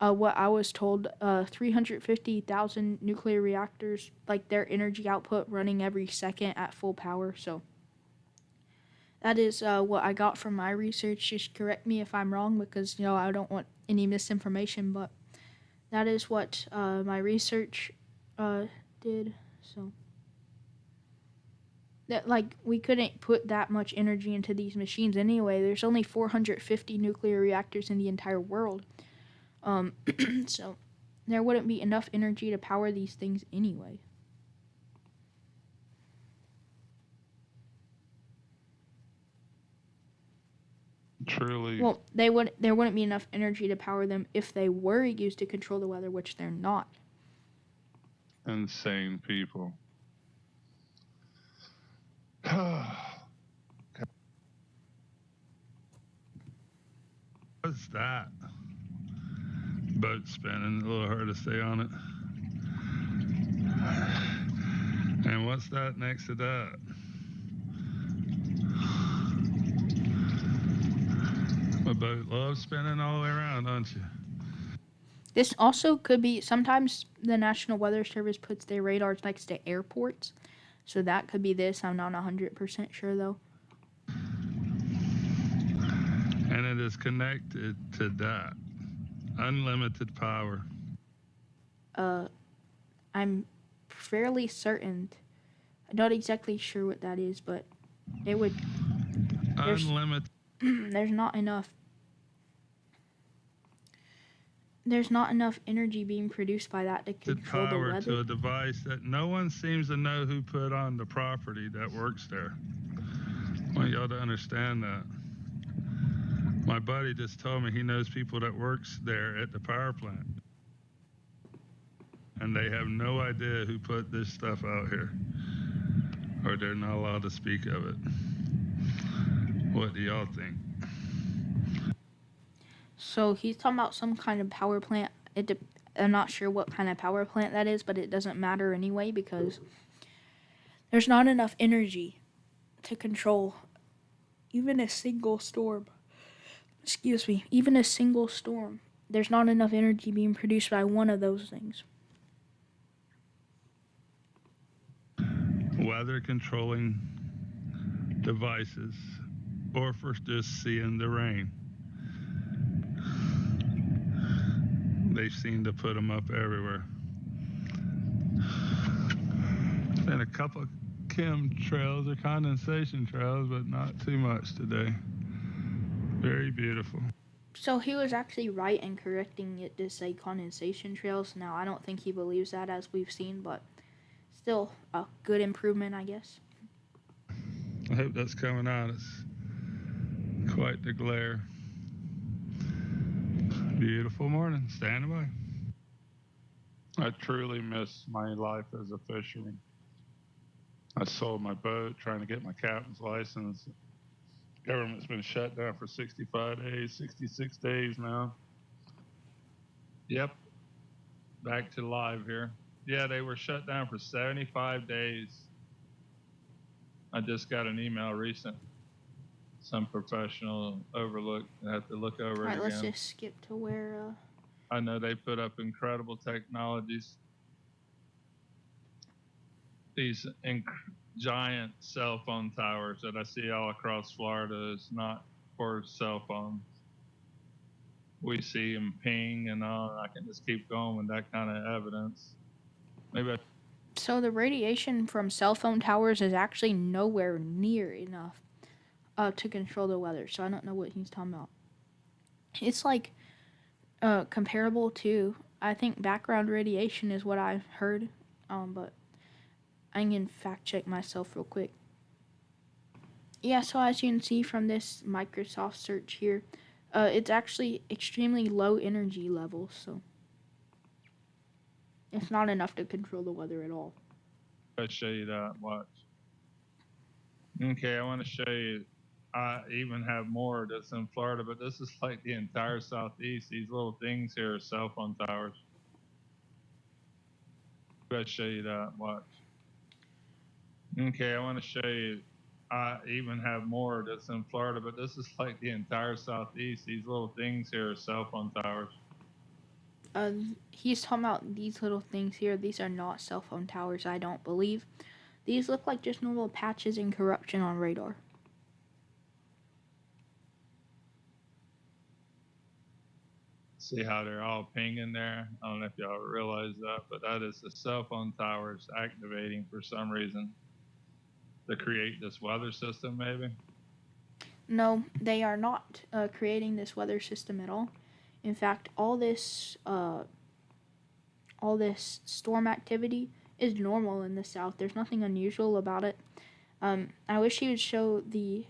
what I was told, 350,000 nuclear reactors, like their energy output running every second at full power. So that is what I got from my research. Just correct me if I'm wrong, because I don't want any misinformation. But that is what my research did. So that, like, we couldn't put that much energy into these machines anyway. There's only 450 nuclear reactors in the entire world. So there wouldn't be enough energy to power these things anyway. Truly. Well, there wouldn't be enough energy to power them if they were used to control the weather, which they're not. Insane people. What's that? Boat spinning, a little hard to stay on it. And what's that next to that? My boat loves spinning all the way around, don't you? This also could be, sometimes the National Weather Service puts their radars next to airports, so that could be this. I'm not 100% sure though. And it is connected to that. Unlimited power. I'm fairly certain. I'm not exactly sure what that is, but it would. Unlimited. There's not enough. There's not enough energy being produced by that to control the power weather. to a device that no one seems to know who put on the property that works there. I want y'all to understand that. My buddy just told me he knows people that works there at the power plant. And they have no idea who put this stuff out here. Or they're not allowed to speak of it. What do y'all think? So he's talking about some kind of power plant. I'm not sure what kind of power plant that is, but it doesn't matter anyway because there's not enough energy to control even a single storm. Excuse me, even a single storm. There's not enough energy being produced by one of those things. Weather controlling devices, or for just seeing the rain. They seem to put them up everywhere. Been a couple chemtrails or condensation trails, but not too much today. Very beautiful. So he was actually right in correcting it to say condensation trails. Now, I don't think he believes that, as we've seen, but still a good improvement, I guess. I hope that's coming out. It's quite the glare. Beautiful morning. Standing by. I truly miss my life as a fisherman. I sold my boat trying to get my captain's license. Government's been shut down for 65 days, 66 days now. Yep. Back to live here. Yeah, they were shut down for 75 days. I just got an email recent. Some professional overlook. I have to look over it again. Let's just skip to where. I know they put up incredible technologies. These giant cell phone towers that I see all across Florida is not for cell phones. We see them ping and all. I can just keep going with that kind of evidence. Maybe So the radiation from cell phone towers is actually nowhere near enough to control the weather. So I don't know what he's talking about. It's like comparable to, I think, background radiation is what I've heard. But I can fact check myself real quick. Yeah, so as you can see from this Microsoft search here, it's actually extremely low energy levels, so it's not enough to control the weather at all. I'll show you that. Watch. Okay, I want to show you. I even have more that's in Florida, but this is like the entire Southeast. These little things here are cell phone towers. I'll show you that. Watch. Okay, I want to show you. I even have more that's in Florida, but this is like the entire Southeast. These little things here are cell phone towers. He's talking about these little things here. These are not cell phone towers, I don't believe. These look like just normal patches and corruption on radar. See how they're all pinging there? I don't know if y'all realize that, but that is the cell phone towers activating for some reason to create this weather system, maybe. No, they are not creating this weather system at all. In fact, all this storm activity is normal in the South. There's nothing unusual about it. I wish he would show the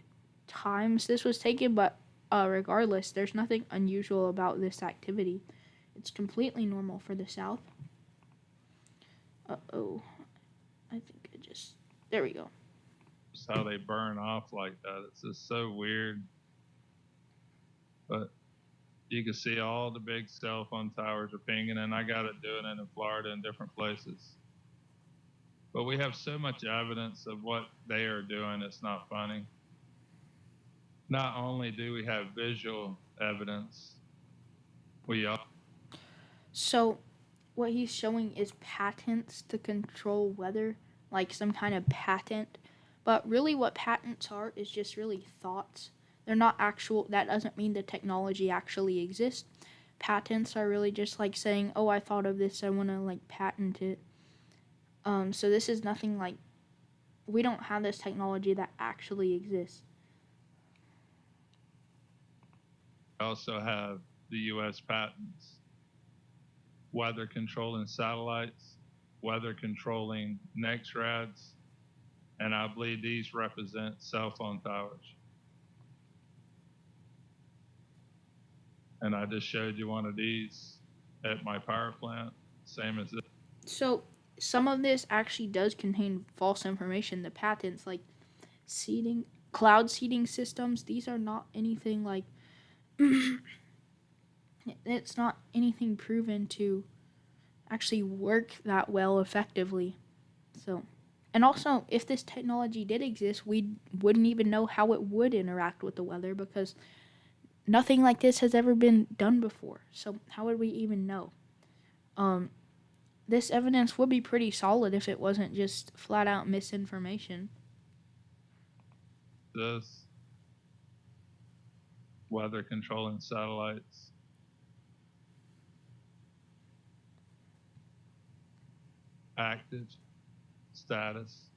times this was taken, but regardless, there's nothing unusual about this activity. It's completely normal for the South. Uh-oh. I think I just... There we go. Just how they burn off like that. It's just so weird. But you can see all the big cell phone towers are pinging, and I got it doing it in Florida and different places. But we have so much evidence of what they are doing, it's not funny. Not only do we have visual evidence, we also... So, what he's showing is patents to control weather, like some kind of patent. But really, what patents are is just really thoughts. They're not actual, that doesn't mean the technology actually exists. Patents are really just like saying, oh, I thought of this, I want to like patent it. So this is nothing like, we don't have this technology that actually exists. also have the U.S. patents. Weather controlling satellites, weather controlling NEXRADs, and I believe these represent cell phone towers. And I just showed you one of these at my power plant, same as this. So some of this actually does contain false information. The patents, like seeding, cloud seeding systems, these are not anything like it's not anything proven to actually work that well effectively. So, and also, if this technology did exist, we wouldn't even know how it would interact with the weather because nothing like this has ever been done before. So, how would we even know? This evidence would be pretty solid if it wasn't just flat out misinformation. This weather controlling satellites. Active status.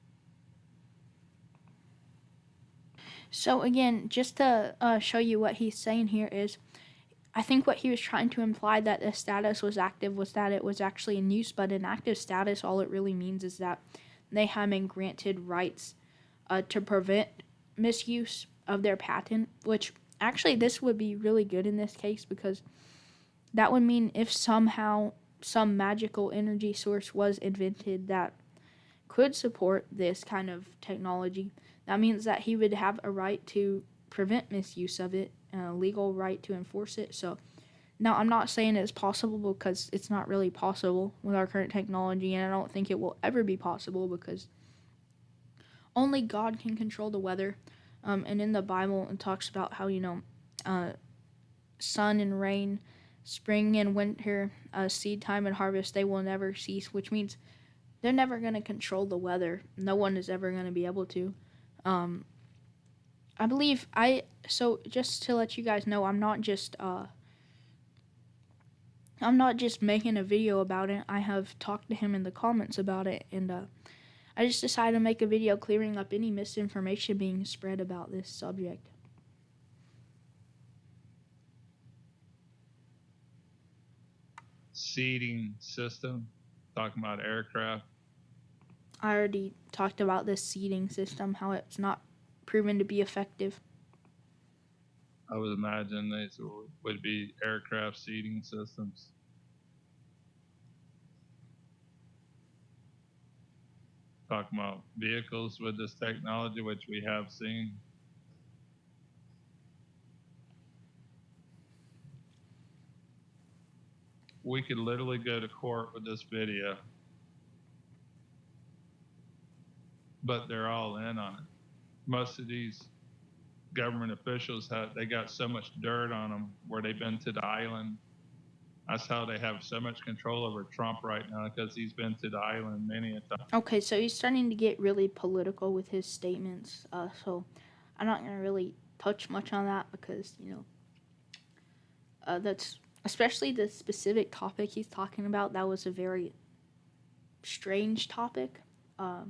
So again, just to show you what he's saying here is, I think what he was trying to imply that the status was active was that it was actually in use, but an active status, all it really means is that they have been granted rights to prevent misuse of their patent, which actually this would be really good in this case because that would mean if somehow some magical energy source was invented that could support this kind of technology, that means that he would have a right to prevent misuse of it, a legal right to enforce it. So now I'm not saying it's possible because it's not really possible with our current technology, and I don't think it will ever be possible because only God can control the weather. And in the Bible, it talks about how, sun and rain, spring and winter, seed time and harvest, they will never cease, which means they're never going to control the weather. No one is ever going to be able to. Um, I believe so just to let you guys know, I'm not just making a video about it. I have talked to him in the comments about it, and I just decided to make a video clearing up any misinformation being spread about this subject. Seating system, talking about aircraft. I already talked about this seating system, how it's not proven to be effective. I would imagine these would be aircraft seating systems. Talking about vehicles with this technology, which we have seen. We could literally go to court with this video, but they're all in on it. Most of these government officials they got so much dirt on them where they've been to the island. That's how they have so much control over Trump right now, because he's been to the island many a time. Okay, so he's starting to get really political with his statements. So I'm not gonna really touch much on that because that's especially the specific topic he's talking about. That was a very strange topic. Yeah.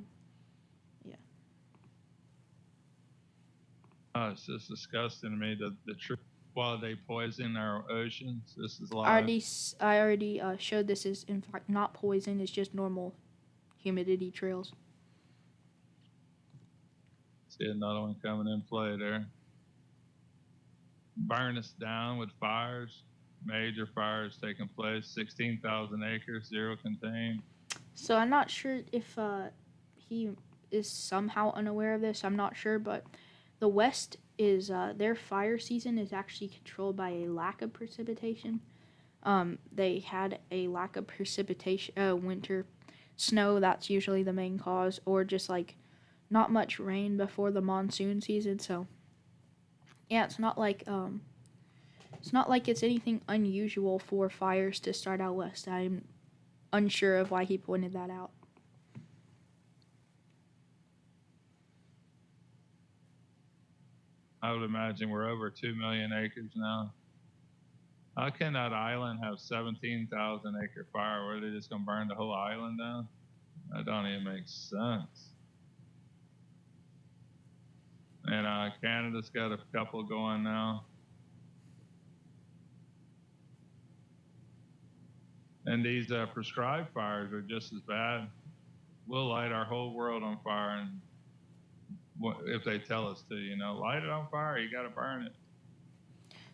It's just disgusting to me that the truth. While they poison our oceans, this is live. I already showed this is in fact not poison. It's just normal humidity trails. See another one coming in play there. Burn us down with fires. Major fires taking place. 16,000 acres, zero contained. So I'm not sure if he is somehow unaware of this. I'm not sure, but the West is their fire season is actually controlled by a lack of precipitation. They had a lack of precipitation, winter snow. That's usually the main cause, or just like not much rain before the monsoon season. So yeah, it's not like it's anything unusual for fires to start out west. I'm unsure of why he pointed that out. I would imagine we're over 2 million acres now. How can that island have 17,000 acre fire? Were they just going to burn the whole island down? That don't even make sense. And Canada's got a couple going now. And these prescribed fires are just as bad. We'll light our whole world on fire, and if they tell us to, light it on fire, you got to burn it.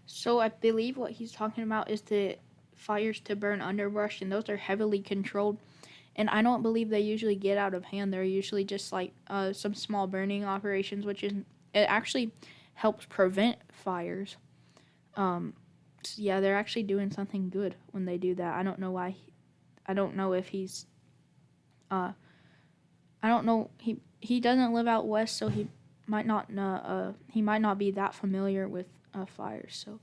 So I believe what he's talking about is the fires to burn underbrush, and those are heavily controlled. And I don't believe they usually get out of hand. They're usually just like some small burning operations, it actually helps prevent fires. So yeah, they're actually doing something good when they do that. I don't know why. I don't know if he's. I don't know. He doesn't live out west, so he might not. He might not be that familiar with fires. So.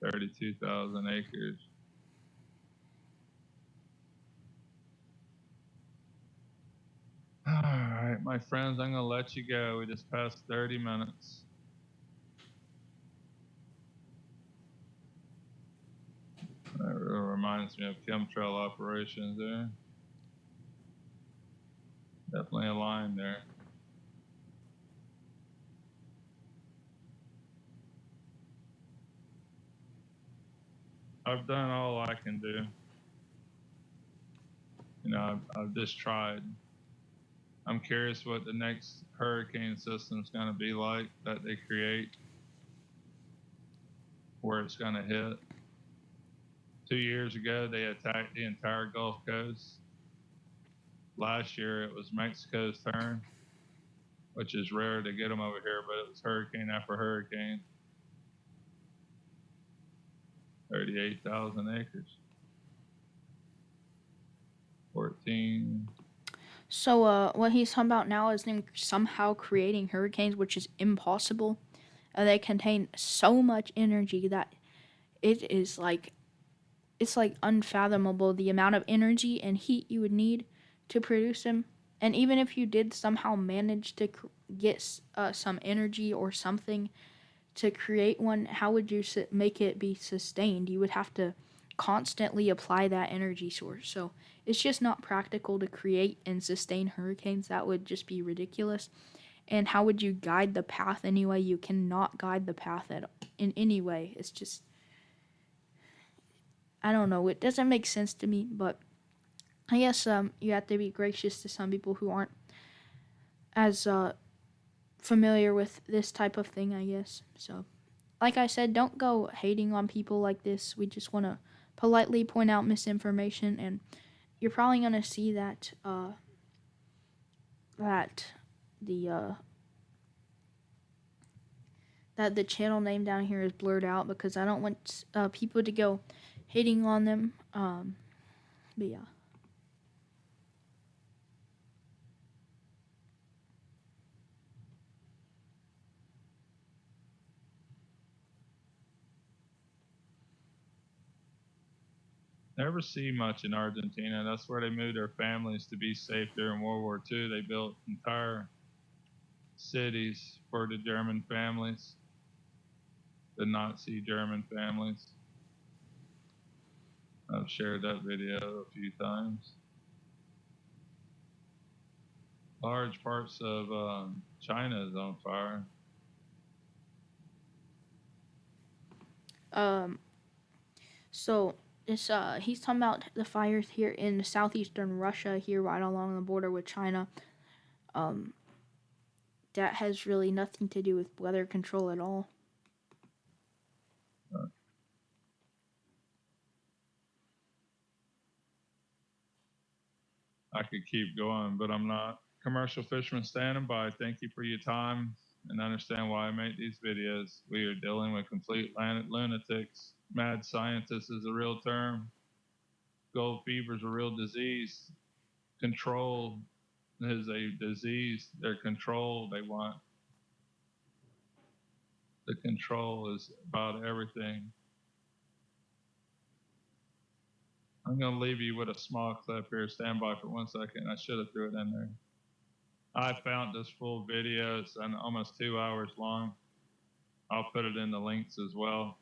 32,000 acres. All right, my friends, I'm going to let you go. We just passed 30 minutes. That really reminds me of chemtrail operations there. Definitely a line there. I've done all I can do. I've just tried. I'm curious what the next hurricane system is going to be like that they create, where it's going to hit. 2 years ago, they attacked the entire Gulf Coast. Last year, it was Mexico's turn, which is rare to get them over here, but it was hurricane after hurricane. 38,000 acres. 14. So what he's talking about now is them somehow creating hurricanes, which is impossible. They contain so much energy that it is like it's like unfathomable the amount of energy and heat you would need to produce them. And even if you did somehow manage to get some energy or something to create one, how would you make it be sustained? You would have to constantly apply that energy source. So it's just not practical to create and sustain hurricanes. That would just be ridiculous. And how would you guide the path anyway? You cannot guide the path in any way. It's just, I don't know. It doesn't make sense to me, but I guess you have to be gracious to some people who aren't as familiar with this type of thing, I guess. So, like I said, don't go hating on people like this. We just want to politely point out misinformation, and you're probably gonna see that that the that the channel name down here is blurred out because I don't want people to go hating on them. But yeah. Never see much in Argentina. That's where they moved their families to be safe during World War II. They built entire cities for the German families, the Nazi German families. I've shared that video a few times. Large parts of China is on fire. So it's he's talking about the fires here in southeastern Russia, here right along the border with China. That has really nothing to do with weather control at all. I could keep going, but I'm not. Commercial fishermen standing by. Thank you for your time and understand why I make these videos. We are dealing with complete lunatics. Mad scientist is a real term. Gold fever is a real disease. Control is a disease. They're controlled. They want the control is about everything. I'm going to leave you with a small clip here. Stand by for 1 second. I should have threw it in there. I found this full video. It's almost 2 hours long. I'll put it in the links as well.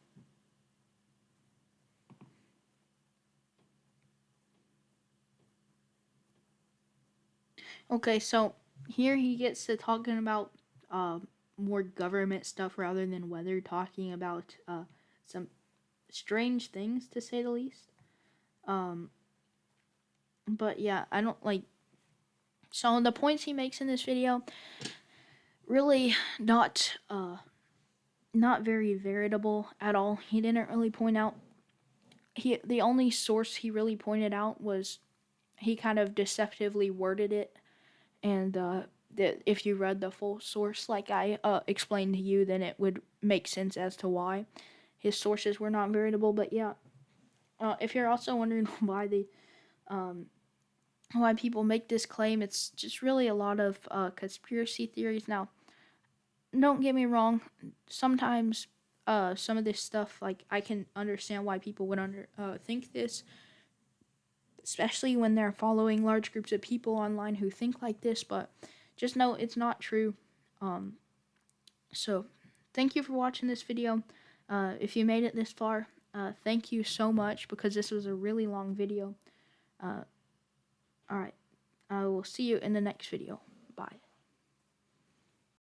Okay, so here he gets to talking about more government stuff rather than weather, talking about some strange things to say the least. But yeah, I don't like. So the points he makes in this video, really not very veritable at all. He didn't really point out. The only source he really pointed out was he kind of deceptively worded it, and that if you read the full source like I explained to you, then it would make sense as to why his sources were not veritable. But yeah, if you're also wondering why people make this claim, it's just really a lot of conspiracy theories. Now, don't get me wrong, sometimes some of this stuff, like, I can understand why people would think this, especially when they're following large groups of people online who think like this, but just know it's not true. So thank you for watching this video. If you made it this far, thank you so much, because this was a really long video. Alright, I will see you in the next video. Bye.